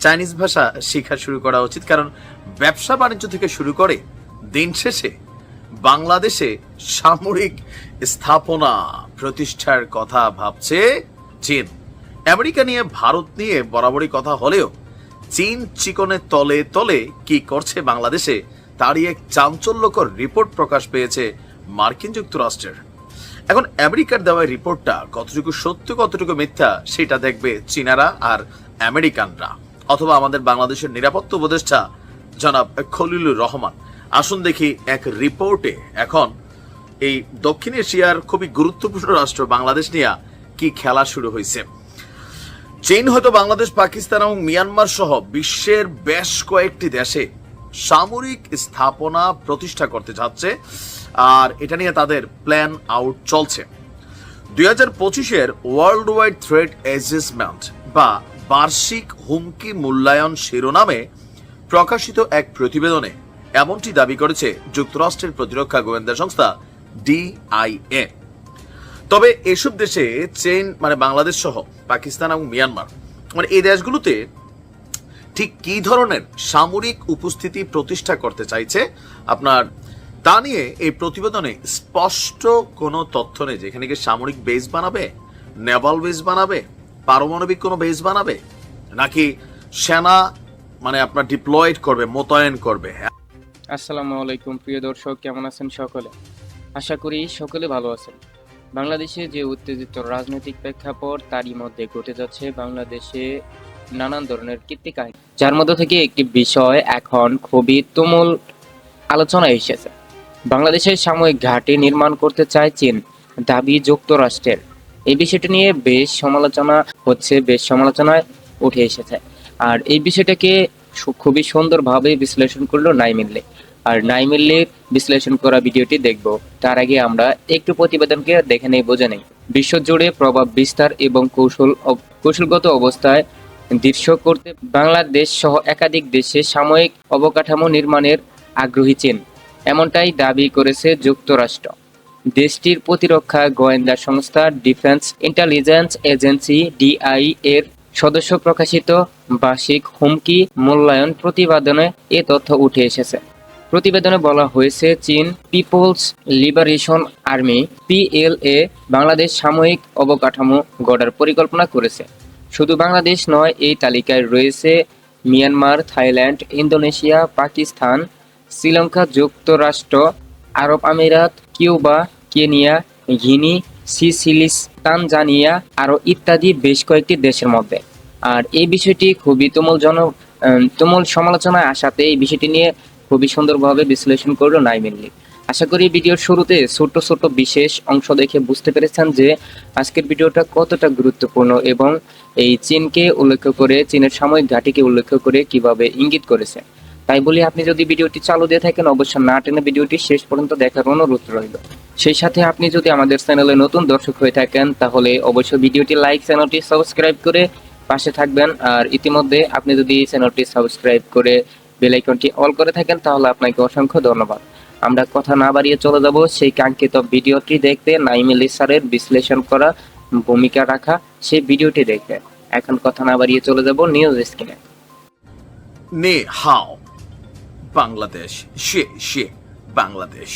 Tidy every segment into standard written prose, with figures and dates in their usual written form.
Chinese ভাষা শেখা শুরু করা উচিত, কারণ ব্যবসা বাণিজ্য থেকে শুরু করে দিন শেষে বাংলাদেশে সামরিক স্থাপনা প্রতিষ্ঠার কথা ভাবছে চীন। আমেরিকা নিয়ে, ভারত নিয়ে বরাবরই কথা হলেও চীন চিকনের তলে তলে কি করছে বাংলাদেশে তারই এক চাঞ্চল্যকর রিপোর্ট প্রকাশ পেয়েছে মার্কিন যুক্তরাষ্ট্রের। এখন আমেরিকার দেওয়া রিপোর্টটা কতটুকু সত্য কতটুকু মিথ্যা সেটা দেখবে চীনারা আর আমেরিকানরা, অথবা আমাদের বাংলাদেশের নিরাপত্তা উপদেষ্টা জনাব খলিলুর রহমান। আসুন দেখি এক রিপোর্টে এখন এই দক্ষিণ এশিয়ার খুবই গুরুত্বপূর্ণ রাষ্ট্র বাংলাদেশ নিয়ে কি খেলা শুরু হয়েছে। চীন হয়তো বাংলাদেশ, পাকিস্তান এবং মিয়ানমার সহ বিশ্বের বেশ কয়েকটি দেশে সামরিক স্থাপনা প্রতিষ্ঠা করতে যাচ্ছে, আর এটা নিয়ে তাদের প্ল্যান আউট চলছে। 2025-এর ওয়ার্ল্ড ওয়াইড থ্রেট অ্যাসেসমেন্ট বা বার্ষিক হুমকি মূল্যায়ন শিরোনামে প্রকাশিত এক প্রতিবেদনে এমনটি দাবি করেছে যুক্তরাষ্ট্রের প্রতিরক্ষা গোয়েন্দা সংস্থা DIA। তবে এসব দেশে চীন মানে বাংলাদেশ সহ পাকিস্তান এবং মিয়ানমার মানে এই দেশগুলোতে ঠিক কি ধরনের সামরিক উপস্থিতি প্রতিষ্ঠা করতে চাইছে আপনার তা নিয়ে এই প্রতিবেদনে স্পষ্ট কোনো তথ্য নেই। যেখানে কি সামরিক বেস বানাবে, নেভাল বেস বানাবে, পারমাণবিক কোনো বেস বানাবে, নাকি সেনা মানে আপনার ডিপ্লয়েড করবে, মোতায়েন করবে। আসসালামু আলাইকুম প্রিয় দর্শক, কেমন আছেন সকলে? আশা করি সকলে ভালো আছেন। বাংলাদেশে যে উত্তেজিত রাজনৈতিক প্রেক্ষাপট তারই মধ্যে ঘটে যাচ্ছে বাংলাদেশে নানান ধরনের কীর্তিকাহিনী, যার মধ্যে থেকে একটি বিষয় এখন খুবই তুমুল আলোচনায় এসেছে। বাংলাদেশের সাময়িক ঘাঁটি নির্মাণ করতে চায় চীন, দাবি যুক্তরাষ্ট্রের। এই বিষয়টি নিয়ে বেশ সমালোচনা হচ্ছে, বেশ সমালোচনায় উঠে এসেছে। আর এই বিষয়টাকে খুবই সুন্দরভাবে বিশ্লেষণ করলো নাইমিল্লি। আর নাইমিল্লির বিশ্লেষণ করা ভিডিওটি দেখব, তার আগে আমরা একটু প্রতিবেদনকে দেখে নেই, বোঝে নেই। বিশ্বজুড়ে প্রভাব বিস্তার এবং কৌশলগত অবস্থায় দৃশ্য করতে বাংলাদেশ সহ একাধিক দেশে সাময়িক অবকাঠামো নির্মাণের আগ্রহী চীন, এমনটাই দাবি করেছে যুক্তরাষ্ট্র। দেশটির প্রতিরক্ষা গোয়েন্দা সংস্থা ডিফেন্স ইন্টেলিজেন্স এজেন্সি DIA এর সদস্য প্রকাশিত বার্ষিক হুমকি মূল্যায়ন প্রতিবেদনে এ তথ্য উঠে এসেছে। প্রতিবেদনে বলা হয়েছে, China people's liberation army PLA Bangladesh সাময়িক অবকাঠামো গড়ার পরিকল্পনা করেছে। শুধু বাংলাদেশ নয়, এই তালিকায় রয়েছে Myanmar, Thailand, Indonesia, Pakistan, Sri Lanka, যুক্তরাষ্ট্র, আরব আমিরাত, কিউবা, কেনিয়া, গিনি, সিসিলিস, তানজানিয়া আরও ইত্যাদি বেশ কয়েকটি দেশের মধ্যে। আর এই বিষয়টি খুবই তুমুল সমালোচনায় আসাতে এই বিষয়টি নিয়ে খুবই সুন্দরভাবে বিশ্লেষণ করলো নাইমিল্লি। আশা করি ভিডিওর শুরুতে ছোট্ট ছোট্ট বিশেষ অংশ দেখে বুঝতে পেরেছেন যে আজকের ভিডিওটা কতটা গুরুত্বপূর্ণ এবং এই চীনকে উল্লেখ করে, চীনের সাময়িক ঘাঁটিকে উল্লেখ করে কিভাবে ইঙ্গিত করেছে। তাই বলি, আপনি যদি ভিডিওটি চালু দিয়ে থাকেন অবশ্যই না টেনে ভিডিওটি শেষ পর্যন্ত দেখার অনুরোধ রইল। সেই সাথে আপনি যদি আমাদের চ্যানেলে নতুন দর্শক হয়ে থাকেন তাহলে অবশ্যই ভিডিওটি লাইক, চ্যানেলটি সাবস্ক্রাইব করে পাশে থাকবেন। আর ইতিমধ্যে আপনি যদি চ্যানেলটি সাবস্ক্রাইব করে বেল আইকনটি অল করে থাকেন তাহলে আপনাকে অসংখ্য ধন্যবাদ। আমরা কথা না বাড়িয়ে চলে যাব সেই কাঙ্ক্ষিত ভিডিওটি দেখতে, নাইমিল্লি স্যারের বিশ্লেষণ করা, ভূমিকা রাখা সেই ভিডিওটি দেখতে। এখন কথা না বাড়িয়ে চলে যাব নিউজ স্ক্রিনে। নে হাও বাংলাদেশ, শে বাংলাদেশ।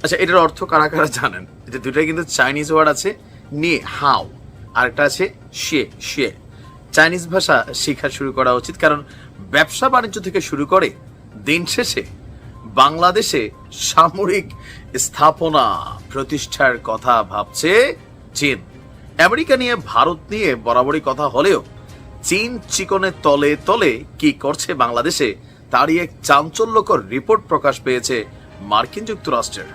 আচ্ছা, এটার অর্থ কারা কারা জানেন? এটা দুটাই কিন্তু চাইনিজ ওয়ার্ড আছে, নে হাও, আর একটা আছে শে। চাইনিজ ভাষা শেখা শুরু করা উচিত, কারণ ব্যবসা বাণিজ্য থেকে শুরু করে দিন শেষে বাংলাদেশে সামরিক স্থাপনা প্রতিষ্ঠার কথা ভাবছে চীন। আমেরিকা নিয়ে, ভারত নিয়ে বরাবরই কথা হলেও চীন চিকনের তলে তলে কি করছে বাংলাদেশে তারই এক চাঞ্চল্যকর রিপোর্ট প্রকাশ পেয়েছে মার্কিন যুক্তরাষ্ট্রের।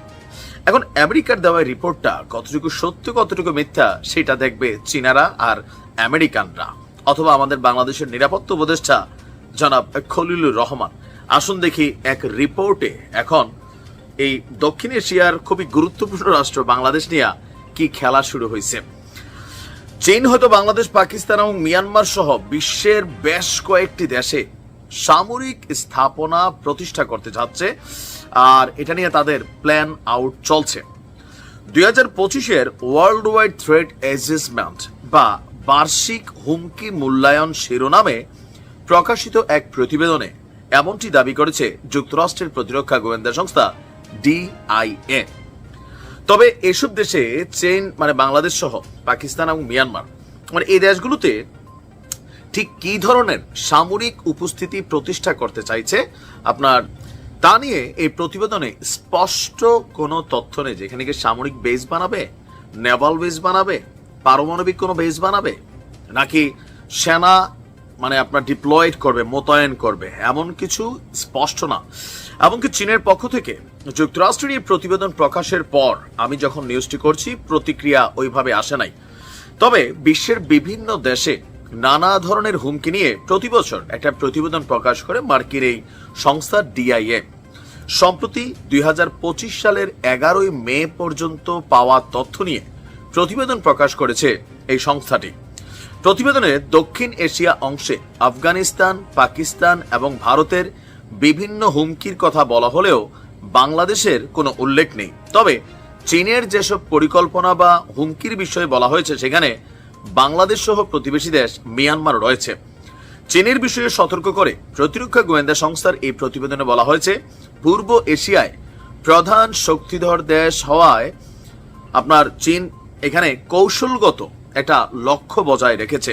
এখন আমেরিকার দেওয়া রিপোর্টটা কতটুকু সত্য কতটুকু মিথ্যা সেটা দেখবে চীনারা আর আমেরিকানরা, অথবা আমাদের বাংলাদেশের নিরাপত্তা উপদেষ্টা জনাব খলিলুর রহমান। আসুন দেখি এক রিপোর্টে এখন এই দক্ষিণ এশিয়ার খুবই গুরুত্বপূর্ণ রাষ্ট্র বাংলাদেশ নিয়ে কি খেলা শুরু হয়েছে। চীন হয়তো বাংলাদেশ, পাকিস্তান এবং মিয়ানমার সহ বিশ্বের বেশ কয়েকটি দেশে সামরিক স্থাপনা প্রতিষ্ঠা করতে যাচ্ছে, আর এটা নিয়ে তাদের প্ল্যান আউট চলছে। 2025-এর ওয়ার্ল্ড ওয়াইড থ্রেট অ্যাসেসমেন্ট বা বার্ষিক হুমকি মূল্যায়ন শিরোনামে প্রকাশিত এক প্রতিবেদনে এমনটি দাবি করেছে যুক্তরাষ্ট্রের প্রতিরক্ষা গোয়েন্দা সংস্থা ডিআইএ। তবে এসব দেশে চীন মানে বাংলাদেশ সহ পাকিস্তান এবং মিয়ানমার মানে এই দেশগুলোতে ঠিক কি ধরনের সামরিক উপস্থিতি প্রতিষ্ঠা করতে চাইছে আপনার তা নিয়ে এই প্রতিবেদনে স্পষ্ট কোনো তথ্য নেই। যেখানে কি সামরিক বেস বানাবে, নেভাল বেস বানাবে, পারমাণবিক কোনো বেস বানাবে, নাকি সেনা মানে আপনার ডিপ্লয়েড করবে, মোতায়েন করবে, এমন কিছু স্পষ্ট না। এমনকি চীনের পক্ষ থেকে যুক্তরাষ্ট্রের এই প্রতিবেদন প্রকাশের পর আমি যখন নিউজটি করছি প্রতিক্রিয়া ওইভাবে আসে নাই। তবে বিশ্বের বিভিন্ন দেশে নানা ধরনের হুমকি নিয়ে প্রতি বছর একটা প্রতিবেদন প্রকাশ করে মার্কিন এই সংস্থা ডিআইএ। সম্প্রতি 2025 সালের 11 মে পর্যন্ত পাওয়া তথ্য নিয়ে প্রতিবেদন প্রকাশ করেছে এই সংস্থাটি। প্রতিবেদনে দক্ষিণ এশিয়া অংশে আফগানিস্তান, পাকিস্তান এবং ভারতের বিভিন্ন হুমকির কথা বলা হলেও বাংলাদেশের কোনো উল্লেখ নেই। তবে চীনের যেসব পরিকল্পনা বা হুমকির বিষয়ে বলা হয়েছে সেখানে বাংলাদেশ সহ প্রতিবেশী দেশ মিয়ানমার রয়েছে। চীনের বিষয়ে সতর্ক করে প্রতিরক্ষা গোয়েন্দা সংস্থার এই প্রতিবেদনে বলা হয়েছে, পূর্ব এশিয়ায় প্রধান শক্তিধর দেশ হওয়ায় আপনার চীন এখানে কৌশলগত একটা লক্ষ্য বজায় রেখেছে।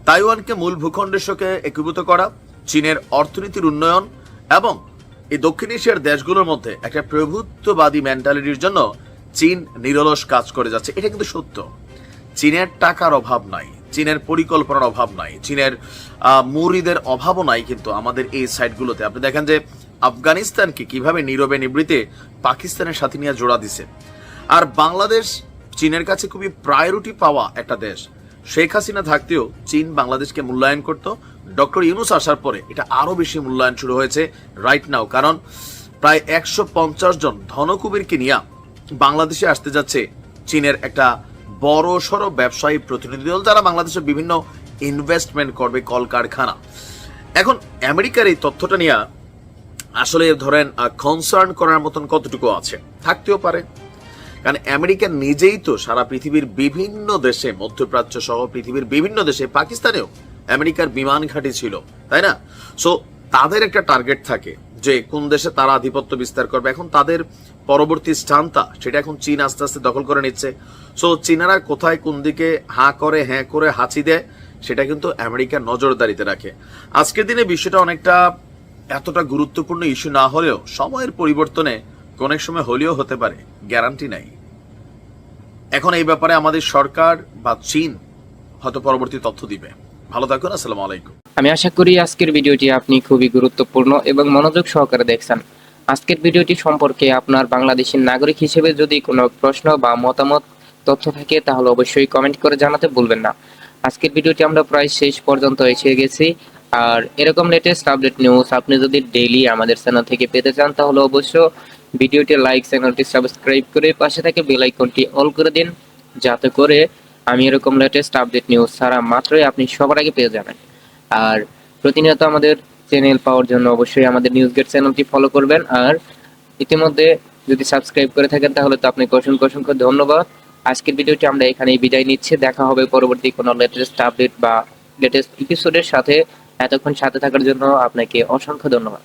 তাইওয়ানকে মূল ভূখণ্ডের সঙ্গে একীভূত করা, চীনের অর্থনীতির উন্নয়ন এবং এই দক্ষিণ এশিয়ার দেশগুলোর মধ্যে একটা প্রভুত্ববাদী মেন্টালিটির জন্য চীন নিরলস কাজ করে যাচ্ছে। এটা কিন্তু সত্য। চীনের টাকার অভাব নাই, চীনের পরিকল্পনার অভাব নাই, চীনের মুরিদের অভাবও নাই। কিন্তু আমাদের এই সাইটগুলোতে আপনি দেখেন যে আফগানিস্তানকে কিভাবে নীরবে নিবৃতে পাকিস্তানের সাথে নিয়ে জোড়া দিছে। আর বাংলাদেশ চীনের কাছে খুবই প্রায়োরিটি পাওয়া একটা দেশ। শেখ হাসিনা থাকতেও চীন বাংলাদেশকে মূল্যায়ন করত। ডক্টর ইউনূস আসার পরে এটা আরো বেশি মূল্যায়ন শুরু হয়েছে রাইট নাও। কারণ প্রায় 150 জন ধনকুবেরকে নিয়ে বাংলাদেশে আসতে যাচ্ছে চীনের একটা বড় সড়ো ব্যবসায়ী প্রতিনিধি দল, যারা বাংলাদেশে বিভিন্ন ইনভেস্টমেন্ট করবে, কলকারখানা। এখন আমেরিকার এই তথ্যটা নিয়ে আসলে ধরেন কনসার্ন করার মতন কতটুকু আছে, থাকতেও পারে। কারণ আমেরিকা নিজেই তো সারা পৃথিবীর বিভিন্ন দেশে, মধ্যপ্রাচ্য সহ পৃথিবীর বিভিন্ন দেশে, পাকিস্তানেও আমেরিকার বিমান ঘাঁটি ছিল, তাই না? সো তাদের একটা টার্গেট থাকে যে কোন দেশে তারা আধিপত্য বিস্তার করবে। এখন তাদের পরবর্তী স্থানটা সেটা এখন চীন আস্তে আস্তে দখল করে নিচ্ছে। সো চীনারা কোথায় কোন দিকে হাঁ করে হ্যাঁ করে হাঁচি দেয় সেটা কিন্তু আমেরিকার নজরদারিতে রাখে। আজকের দিনে বিষয়টা অনেকটা এতটা গুরুত্বপূর্ণ ইস্যু না হলেও সময়ের পরিবর্তনে অনেক সময় হলেও হতে পারে, গ্যারান্টি নাই। এখন এই ব্যাপারে আমাদের সরকার বা চীন হয়তো পরবর্তী তথ্য দিবে। ভালো থাকুন, আসসালামু আলাইকুম। আমি আশা করি আজকের ভিডিওটি আপনি খুবই গুরুত্বপূর্ণ এবং মনোযোগ সহকারে দেখছেন। আজকের ভিডিওটি সম্পর্কে আপনার বাংলাদেশের নাগরিক হিসেবে যদি কোনো প্রশ্ন বা মতামত তথ্য থাকে তাহলে অবশ্যই কমেন্ট করে জানাতে ভুলবেন না। আজকের ভিডিওটি আমরা প্রায় শেষ পর্যন্ত এসে গেছি। আর এরকম লেটেস্ট আপডেট নিউজ আপনি যদি ডেইলি আমাদের চ্যানেল থেকে পেতে চান তাহলে অবশ্যই ভিডিওটি লাইক, চ্যানেলটি সাবস্ক্রাইব করে পাশে থেকে বেল আইকনটি অল করে দিন, যাতে করে আমি এরকম লেটেস্ট আপডেট নিউজ ছাড়া মাত্রই আপনি সবার আগে পেয়ে যাবেন। আর প্রতিনিয়ত আমাদের চ্যানেল পাওয়ার জন্য অবশ্যই আমাদের নিউজ গেট চ্যানেলটি ফলো করবেন। আর ইতিমধ্যে যদি সাবস্ক্রাইব করে থাকেন তাহলে তো আপনাকে অসংখ্য অসংখ্য ধন্যবাদ। আজকের ভিডিওটি আমরা এখানেই বিদায় নিচ্ছি। দেখা হবে পরবর্তী কোনো লেটেস্ট আপডেট বা লেটেস্ট এপিসোডের সাথে। এতক্ষণ সাথে থাকার জন্য আপনাকে অসংখ্য ধন্যবাদ।